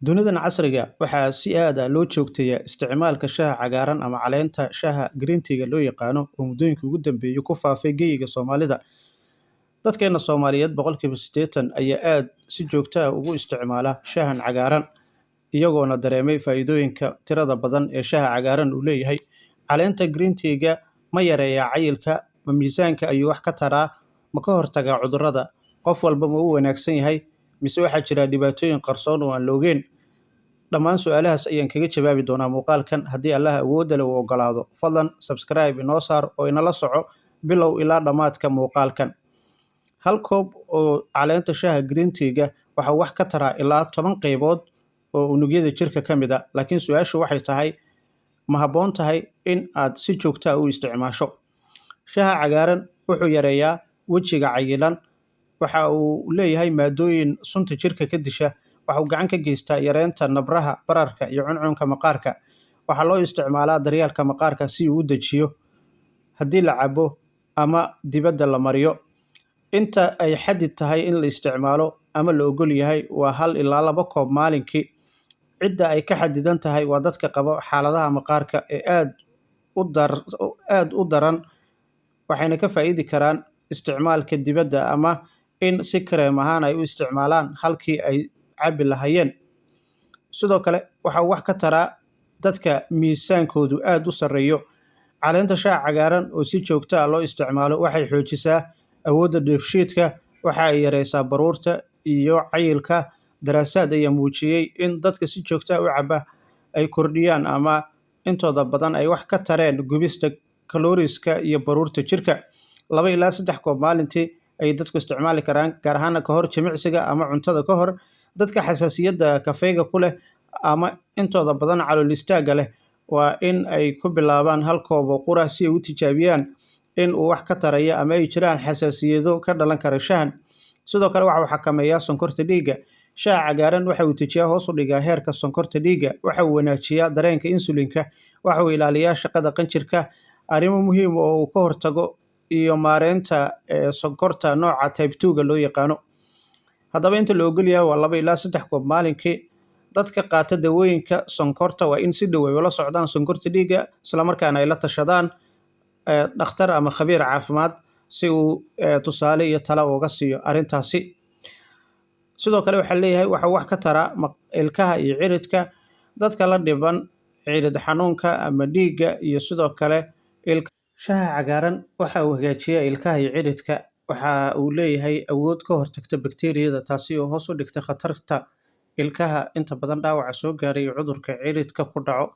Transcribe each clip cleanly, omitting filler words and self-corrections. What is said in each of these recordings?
Dunidan casriga waxaa si aad ah loo joogteeyaa isticmaalka shaaha cagaaran ama caleenta shaaha green tea-ga loo yaqaano oo muddooyinkii ugu dambeeyay ku faafay geyiga Soomaalida. Dadkeena Soomaaliyeed boqolkiiba 80 ayaa aad si joogto ah ugu isticmaala shaahan cagaaran, iyagoona dareemay faa'iidooyinka tirada badan ee shaaha cagaaran uu leeyahay. Caleenta green tea-ga ma yareeyaa cayilka, ma miisaanka ayuu wax ka taraa, ma ka hortagaa cudurrada, qof walba ma u wanaagsan yahay, mise waxaa jira dhibaatooyin qarsoon oo aan la ogeyn? Dhammaan su'aalahaas ayaan kaga jawaabi doonaa muuqaalkan haddii Allah awoodda leh uu oggolaado. Fadlan subscribe inoo saar oo inala soco bilow ilaa dhammaadka muuqaalkan. Hal koob oo caleenta shaaha green tea-ga waxa uu wax ka taraa ilaa 10 qaybood oo unugyada jirka ka mid ah, laakiin su'aashu waxay tahay ma habboon tahay in aad si joogto ah u isticmaasho. Shaaha cagaaran wuxuu yareeyaa wejiga cayilan, waxa uu leeyahay maadooyin sunta jirka ka disha, waxa uu gacan ka geystaa yareynta nabraha, bararka iyo cuncunka maqaarka. Waxaa loo isticmaalaa daryeelka maqaarka si uu u dejiyo haddii la cabo ama dibadda la mariyo. Inta ay xadid tahay in la isticmaalo ama la oggol yahay waa 1 ilaa 2 koob maalinkii. Cidda ay ka xadidan tahay waa dadka qaba xaaladaha maqaarka ee aad u daran, waxayna ka faa'iidi karaan isticmaalka dibadda ama in si kareem ahaan ay u isticmaalaan halkii ay cabbi lahaayeen. Sidoo kale waxa uu wax ka taraa dadka miisaankoodu aad u sarreeyo. Caleenta shaaha cagaaran oo si joogto ah loo isticmaalo waxay xoojisaa awoodda dheefshiidka, waxa ay yareysaa baruurta iyo cayilka. Daraasaad ayaa muujiyay in dadka si joogto ah u cabba ay kordhiyaan ama intooda badan ay wax ka tareen gubista kalooriska iyo baruurta jirka. 2 ilaa 3 koob maalintii ayay dadku isticmaali karaan, gaar ahaan ka hor jimicsiga ama cuntada ka hor. Dadka xasaasiyadda kafeega ku leh ama intooda badan calool istaagga leh waa in ay ku bilaabaan 1 koob oo qura si ay u tijaabiyaan in uu wax ka tarayo ama ay jiraan xasaasiyado ka dhalan kara shaahan. Sidoo kale waxa uu xakameeyaa sonkorta dhiigga. Shaaha cagaaran waxa uu dejiyaa, hoos u dhigaa heerka sonkorta dhiigga, waxa uu wanaajiyaa dareenka insulinka, waxa uu ilaaliyaa shaqada qanjirka. Arrimo muhiim ah oo uu ka hortago iyo maareynta sonkorta nooca type 2-ga loo yaqaano. Haddaba inta la oggol yahay waa 2 ilaa 3 koob maalinkii. Dadka qaata dawooyinka sonkorta waa in si dhow ay ula socdaan sonkorta dhiigga, isla markaana ay la tashadaan dhakhtar ama khabiir caafimaad si uu tusaale iyo talo uga siiyo arrintaasi. Sidoo kale waxaa leeyahay waxa uu wax ka taraa ilkaha iyo ciridka. Dadka la dhiban cirid xanuunka ama dhiigga iyo sidoo kale shaaha cagaaran waxa uu hagaajiyaa ilkaha iyo ciridka. Waxa uu leeyahay awood ka hortagta bakteeriyada, taasi oo hoos u dhigta khatarta ilkaha inta badan dhaawaca soo gaaray iyo cudurka ciridka ku dhaco.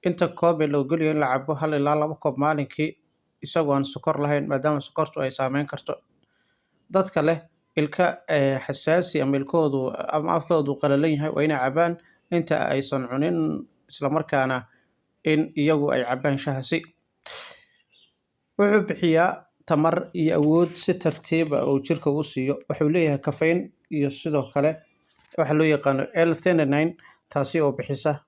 Inta koob ee la oggol yahay in la cabo 1 ilaa 2 koob maalinkii, isagoo aan sokor lahayn maadaama sokortu ay saameyn karto. Dadka leh ilka xasaasi ama ilkahoodu ama afkoodu qalalan yahay waa inay cabaan inta aysan cunin, isla markaana in iyagu ay cabaan shahasi. Wuxuu bixiyaa tamar iyo awood si tartiib ah oo jirka u siiyo. Wuxuu leeyahay caffeine iyo sidoo kale waxa loo yaqaano L-theanine, taasi oo bixisa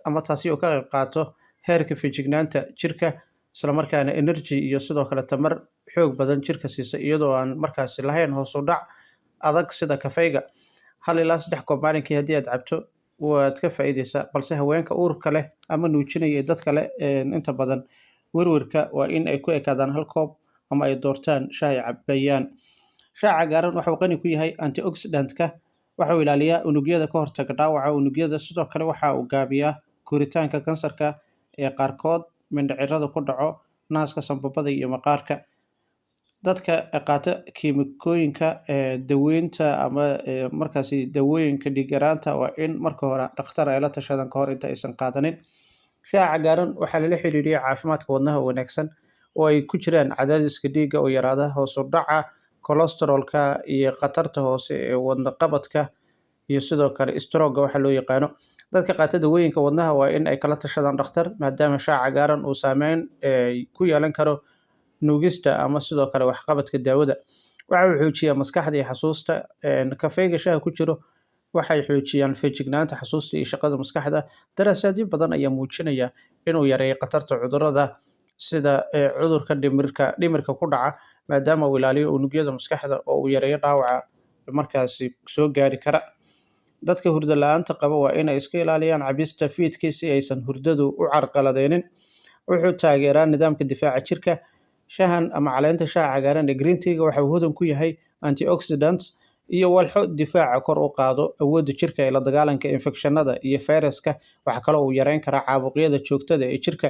ama taasi oo ka qayb qaato heerka feejignaanta jirka, isla markaana energy iyo sidoo kale tamar xoog badan jirka siisa iyadoo aan markaasi lahayn hoos u dhac adag sida kafeega. 1 ilaa 3 koob maalinkii haddii aad cabto waad ka faa'iideysaa, balse haweenka uurka leh ama nuujinaya dadka leh inta badan werwerka waa in ay ku ekaadaan 1 koob ama ay doortaan shaah ay cabbayaan. Shaaha cagaaran waxa uu qani ku yahay antioxidant-ka, waxa uu ilaaliyaa unugyada, ka hortaga dhaawaca unugyada, sidoo kale waxa uu gaabiyaa koritaanka kansarka ee qaarkood, mindhicirrada ku dhaco naaska, sambabada iyo maqaarka. Dadka qaata kiimikooyinka daweynta ama markaasi dawooyinka dhiig yaraanta waa in marka hore dhakhtar ay la tashadaan ka hor inta aysan qaadanin. Shaaha cagaaran waxaa lala xiriiriyaa caafimaadka wadnaha oo wanaagsan, oo ay ku jiraan cadaadiska dhiigga oo yaraada, hoos u dhaca kolestaroolka iyo khatarta hoose ee wadne qabadka iyo sidoo kale stroke waxa loo yaqaano. Dadka qaata dawooyinka wadnaha waa in ay kala tashadaan dhakhtar, maadaama shaaha cagaaran uu saameyn ku yeelan karo nuugista ama sidoo kale waxqabadka daawada. Waxa uu xoojiyaa maskaxda iyo xasuusta. Kafeega shaaha ku jiro waxay xoojiyaan feejignaanta, xasuusta iyo shaqada maskaxda. Daraasaadyo badan ayaa muujinaya inuu yareeyo khatarta cudurrada sida cudurka dhimirka ku dhaca, maadaama uu ilaaliyo unugyada maskaxda oo uu yareeyo dhaawaca markaasi soo gaari kara. dadka hurdo la'aanta qaba waa inay iska ilaaliyaan cabista fiidkii si aysan hurdadu u carqaladeynin. Wuxuu taageeraa nidaamka difaaca jirka. Shahan ama caleenta shaaha cagaaran ee green tea-ga waxa uu hodan ku yahay antioxidants iyo walxo difaaca kor u qaado awoodda jirka ee la dagaalanka infekshanada iyo fayraska. Waxa kale oo uu yareyn karaa caabuqyada joogtada ee jirka.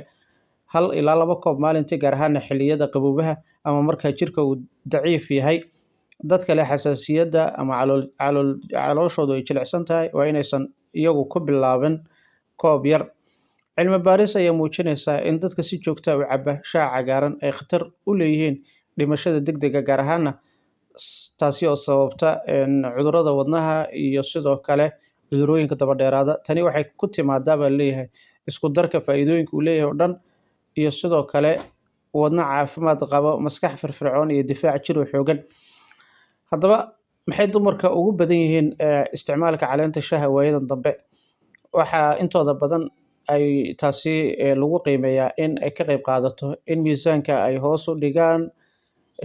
1 ilaa 2 koob maalintii, gaar ahaan xilliyada qaboobaha ama marka jirka uu daciif yahay. Dadka leh xasaasiyadda ama calooshoodu ay jilicsan tahay waa inaysan iyagu ku bilaabin koob yar. Cilmi baaris ayaa muujinaysa in dadka si joogto ah u caba shaaha cagaaran ay khatar u leeyihiin dhimashada degdega, gaar ahaana taasi oo sababta cudurrada wadnaha iyo sidoo kale cudurrooyinka daba dheeraada. Tani waxay ku timaadaa baa leeyahay isku darka faa'iidooyinka uu leeyahay oo dhan, iyo sidoo kale wadne caafimaad qaba, maskax firfircoon iyo difaac jir oo xoogan. Haddaba maxay dumarka ugu badan yihiin isticmaalka caleenta shaaha waayadan dambe? Waxaa intooda badan ay taasi lagu qiimeeyaa in ay ka qayb qaadato in miisaanka ay hoos u dhigaan.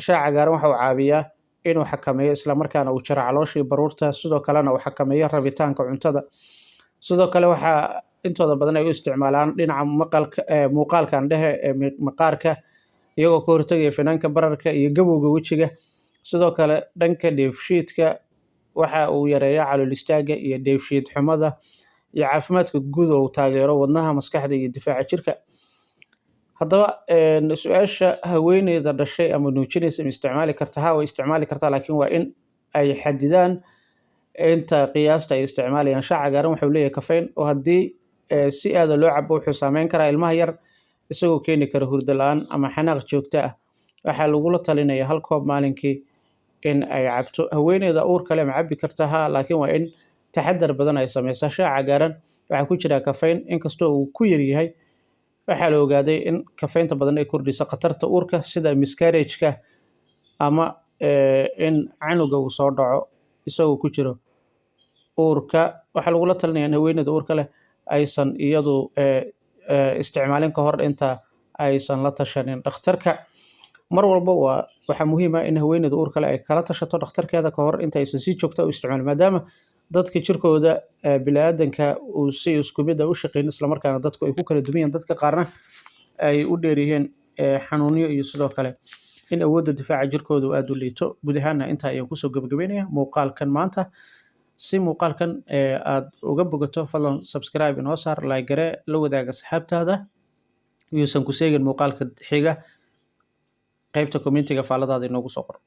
Shaaha cagaaran waxa uu caawiyaa inuu xakameeyo isla markaana uu jaro caloosha iyo baruurta, sidoo kalena uu xakameeyo rabitaanka cuntada. Sidoo kale waxaa intooda badan ay u isticmaalaan dhinaca muuqaalka indhaha ee maqaarka, iyagoo ka hortagaya finanka bararka iyo gabowga wejiga. Sidoo kale dhanka dheefshiidka waxa uu yareeyaa calool istaagga iyo dheefshiid xumada iyo caafimaadka guud oo uu taageero wadnaha, maskaxda iyo difaaca jirka. Haddaba su-aasha haweeneyda dhashay ama nuujinaysa ma isticmaali kartaa? Haa, way isticmaali kartaa, laakiin waa in ay xadidaan inta qiyaasta ay isticmaalayaan. Shaaha cagaaran wuxuu leeyahay caffeine oo haddii si aad loo cabo wuxuu saameyn karaa ilmaha yar, isagoo keeni kara hurdo la'aan ama xanaaq joogto ah. Waxaa lagula talinayaa 1 koob maalinkii in ay cabto. Haweeneyda uurka leh ma cabbi kartaa? Haa, laakiin waa in taxadar badan ay sameysaa. Shaaha cagaaran waxaa ku jira caffeine, inkastoo uu ku yar yahay. Waxaa la ogaaday in caffeine-ta badan ay kordhiso khatarta uurka sida miscarriage-ka ama in canuga uu soo dhaco isagoo ku jiro uurka. Waxaa lagula talinayaa in haweeneyda uurka leh aysan iyadu isticmaalin ka hor inta aysan la tashanin dhakhtarka. Mar walba waxaa muhiim ah in haweeneyda uurka leh ay kala tashato dhakhtarkeeda ka hor inta aysan si joogto ah u isticmaalin, maadaama dadka jirkooda bini'aadanka uu si isku mid ah u shaqeyn, isla markaana dadku ay ku kala duwan yihiin. Dadka qaarna ay u dheer yihiin xanuunyo iyo sidoo kale in awoodda difaaca jirkooda uu aad u liito. Guud ahaanna intaa ayaan kusoo gabagabeynayaa muuqaalkan maanta. Si muuqaalkan aad uga bogato, fadlan subscribe inoo saar, like garee, la wadaaga asxaabtaada. Yuusan ku seegin muuqaalka xiga. qaybta commentiga faalladaada inoogu soo qor.